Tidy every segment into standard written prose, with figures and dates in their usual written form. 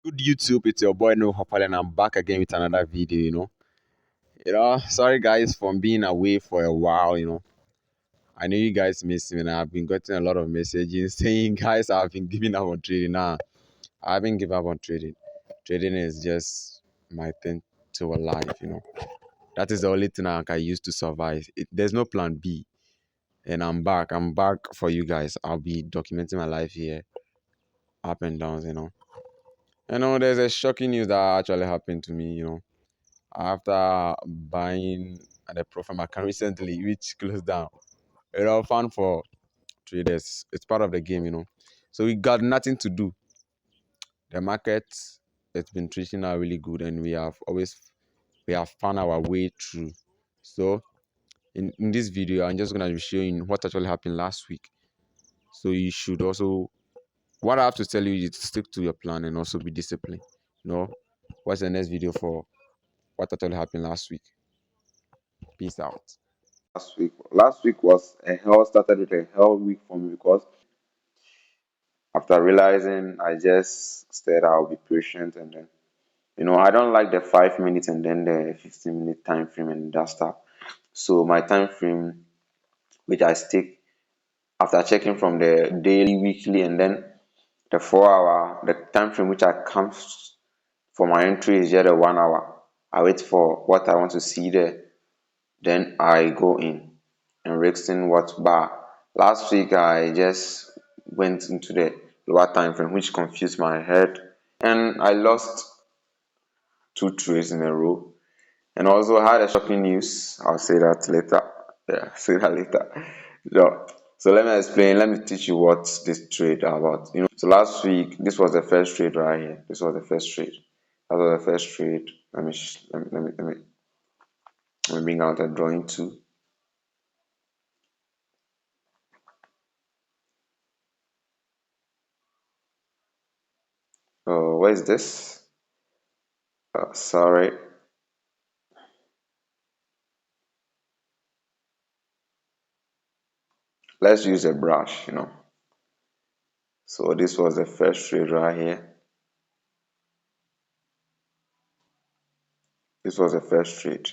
Good YouTube, it's your boy No Hopper, and I'm back again with another video. Sorry guys for being away for a while. I know you guys miss me, and I've been getting a lot of messages saying, guys, I've been giving up on trading. Nah, I haven't given up on trading. Trading is just my thing to a life. That is the only thing I can use to survive. There's no plan B. And I'm back. I'm back for you guys. I'll be documenting my life here, up and downs. There's a shocking news that actually happened to me. After buying at the Profam account recently, which closed down. Fun for traders. It's part of the game. So we got nothing to do. The market, it's been treating us really good, and we have found our way through. So in this video, I'm just gonna be showing what actually happened last week. So you should also, what I have to tell you is to stick to your plan and also be disciplined. What's the next video for what actually happened last week? Peace out. Last week was a hell started with a hell week for me because after realizing I just said I'll be patient and then I don't like the 5 minutes and then the 15-minute time frame and that stuff. So my time frame which I stick after checking from the daily, weekly and then the 4 hour, the time frame which I come for my entry is just a 1 hour. I wait for what I want to see there, then I go in and risk in what bar. Last week I just went into the lower time frame which confused my head and I lost two trades in a row. And also I had a shocking news. I'll say that later. Yeah, say that later. So let me explain. Let me teach you what this trade are about. So last week this was the first trade right here. This was the first trade. That was the first trade. Let me bring out a drawing too. Oh, what is this? Sorry. Let's use a brush. So this was the first trade right here. This was the first trade.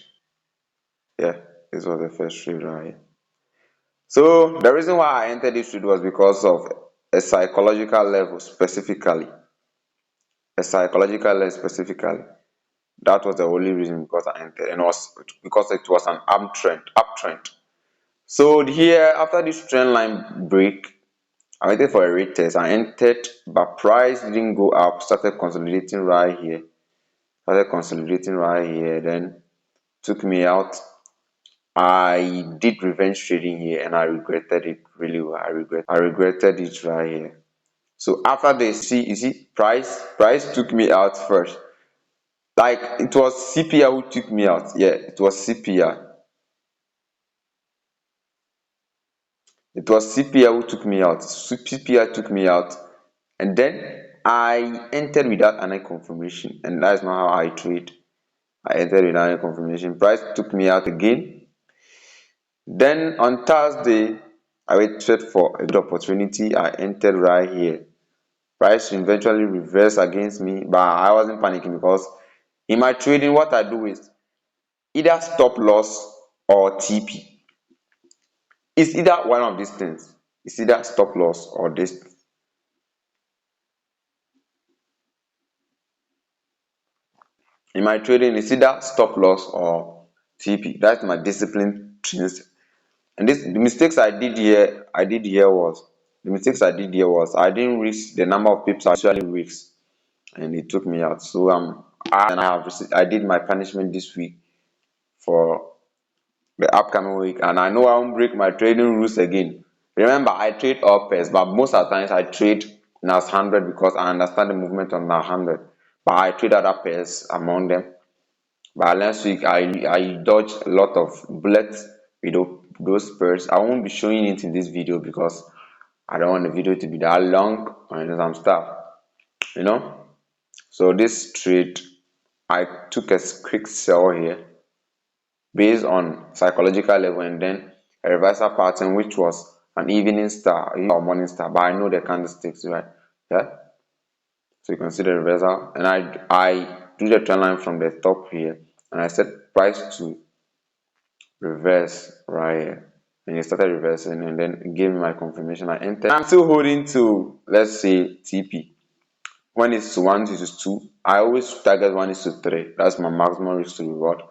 Yeah, this was the first trade right here. So the reason why I entered this trade was because of a psychological level specifically. A psychological level specifically. That was the only reason because I entered, and it was because it was an uptrend. So here, after this trend line break, I waited for a retest. I entered, but price didn't go up. Started consolidating right here. Then took me out. I did revenge trading here, and I regretted it really well. I regretted it right here. So after this, you see, price took me out first. Like it was CPR who took me out. Yeah, it was CPR. It was CPR who took me out. CPR took me out, and then I entered without any confirmation, and that's not how I trade. I entered without any confirmation. Price took me out again. Then on Thursday, I waited for a good opportunity. I entered right here. Price eventually reversed against me, but I wasn't panicking because in my trading, what I do is either stop loss or TP. It's either one of these things. It's either stop loss or this. In my trading, it's either stop loss or TP. That's my discipline trains. And the mistakes I did here was I didn't risk the number of pips I usually risk, and it took me out. So I did my punishment this week for the upcoming week, and I know I won't break my trading rules again. Remember, I trade all pairs, but most of the times I trade NAS 100 because I understand the movement on NAS 100. But I trade other pairs among them. But last week I dodged a lot of bullets with those pairs. I won't be showing it in this video because I don't want the video to be that long and some stuff, you know. So this trade, I took a quick sell here based on psychological level and then a reversal pattern which was an evening star or morning star, but I know the candlesticks, right? Yeah. So you can see the reversal, and I do the trend line from the top here, and I set price to reverse right here, and it started reversing, and then it gave me my confirmation. I entered. I'm still holding to, let's say, TP. When it's to 1 is to 2, I always target 1 is to 3. That's my maximum risk to reward.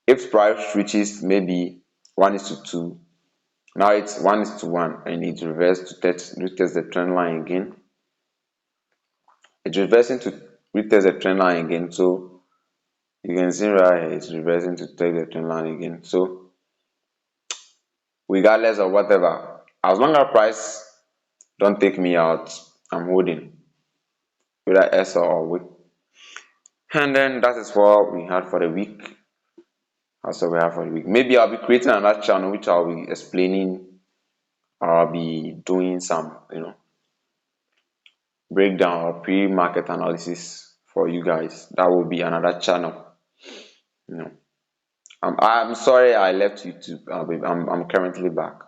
If price reaches maybe 1 is to 2, now it's 1 is to 1, and it reverses to retest the trend line again. It's reversing to retest the trend line again. So you can see right here, it's reversing to take the trend line again. So regardless of whatever, as long as price don't take me out, I'm holding whether S or W. And then that is what we had for the week. That's what we have for the week. Maybe I'll be creating another channel which I'll be explaining, or I'll be doing some, breakdown or pre-market analysis for you guys. That will be another channel. You know, I'm sorry I left YouTube. I'm currently back.